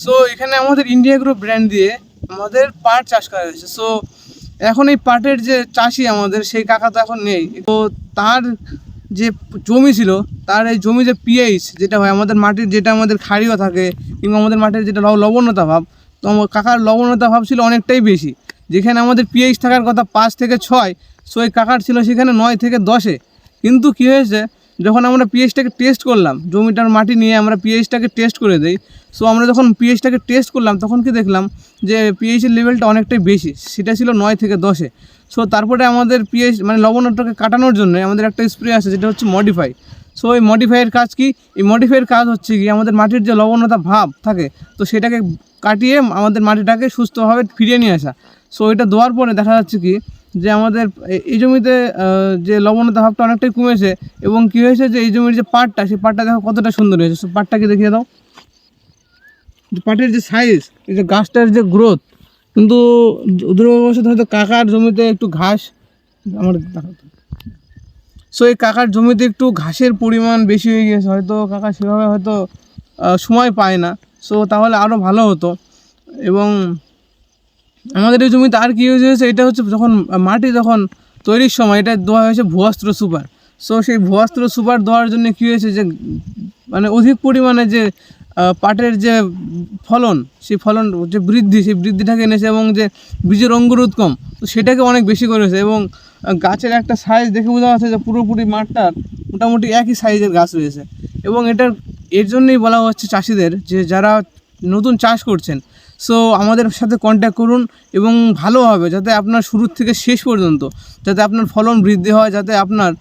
So এখানে আমাদের India grow brand দিয়ে আমাদের পাট চাষ করা হয়েছে। সো এখন এই পাটের যে চাষি আমাদের সেই কাকা তো এখন নেই, তো তার যে জমি ছিল, তার এই জমি যে পিএইচ যেটা হয় আমাদের মাটির, যেটা আমাদের ক্ষারীয় থাকে কিংবা আমাদের মাটির যেটা লবণতা ভাব, তো আমার কাকার লবণতা ভাব ছিল অনেকটাই বেশি। যেখানে আমাদের পিএইচ থাকার কথা 5 থেকে 6, সো এই কাকার ছিল সেখানে 9 থেকে 10-এ। কিন্তু কী হয়েছে, যখন আমরা পিএইচটাকে টেস্ট করলাম, জমিটার মাটি নিয়ে আমরা পিএইচটাকে টেস্ট করে দিই। সো আমরা যখন পিএইচটাকে টেস্ট করলাম তখন কি দেখলাম যে পিএইচের লেভেলটা অনেকটাই বেশি, সেটা ছিল 9 থেকে 10-এ। সো তারপরে আমাদের পিএইচ মানে লবণটাকে কাটানোর জন্য আমাদের একটা স্প্রে আছে যেটা হচ্ছে মডিফাই। সো এই মডিফাইয়ের কাজ কি? এই মডিফাইয়ের কাজ হচ্ছে কি, আমাদের মাটির যে লবণতা ভাব থাকে তো সেটাকে কাটিয়ে আমাদের মাটিটাকে সুস্থভাবে ফিরিয়ে নিয়ে আসা। সো এটা দেওয়ার পরে দেখা যাচ্ছে কি যে আমাদের এই জমিতে যে লবণতা ভাবটা অনেকটাই কমেছে। এবং কী হয়েছে যে এই জমির যে পাটটা, সেই পাটটা দেখো কতটা সুন্দর হয়েছে। সো পাটটাকে দেখিয়ে দাও, পাটের যে সাইজ, এই যে গাছটার যে গ্রোথ, কিন্তু দুর্ভাগ্যবশত হয়তো কাকার জমিতে একটু ঘাস আমার দেখাতো। সো এই কাকার জমিতে একটু ঘাসের পরিমাণ বেশি হয়ে গিয়েছে, হয়তো কাকা সেভাবে হয়তো সময় পায় না। সো তাহলে আরও ভালো হতো। এবং আমাদের এই জমিতে আর কী হয়েছে, এটা হচ্ছে যখন মাটি যখন তৈরির সময় এটা দেওয়া হয়েছে ভুয়াস্ত্র সুপার। সো সেই ভুয়াস্ত্র সুপার দেওয়ার জন্য কী হয়েছে যে মানে অধিক পরিমাণে যে পাটের যে ফলন, সেই ফলন যে বৃদ্ধি, সেই বৃদ্ধিটাকে এনেছে। এবং যে বীজের অঙ্কুরোদ্গম, তো সেটাকে অনেক বেশি করেছে। এবং গাছের একটা সাইজ দেখে বোঝা যাচ্ছে যে পুরোপুরি মাঠটার মোটামুটি একই সাইজের গাছ রয়েছে। এবং এর জন্যই বলা হচ্ছে চাষিদের যে যারা নতুন চাষ করছেন, সো আমাদের সাথে কন্ট্যাক্ট করুন এবং ভালোভাবে, যাতে আপনার শুরু থেকে শেষ পর্যন্ত যাতে আপনার ফলন বৃদ্ধি হয়, যাতে আপনার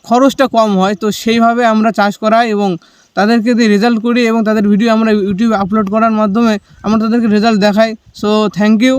খরচটা কম হয়। তো সেইভাবে আমরা চাষ করাই এবং তাদেরকে দিয়ে রেজাল্ট করি এবং তাদের ভিডিও আমরা ইউটিউবে আপলোড করার মাধ্যমে আমরা তাদেরকে রেজাল্ট দেখাই। So thank you.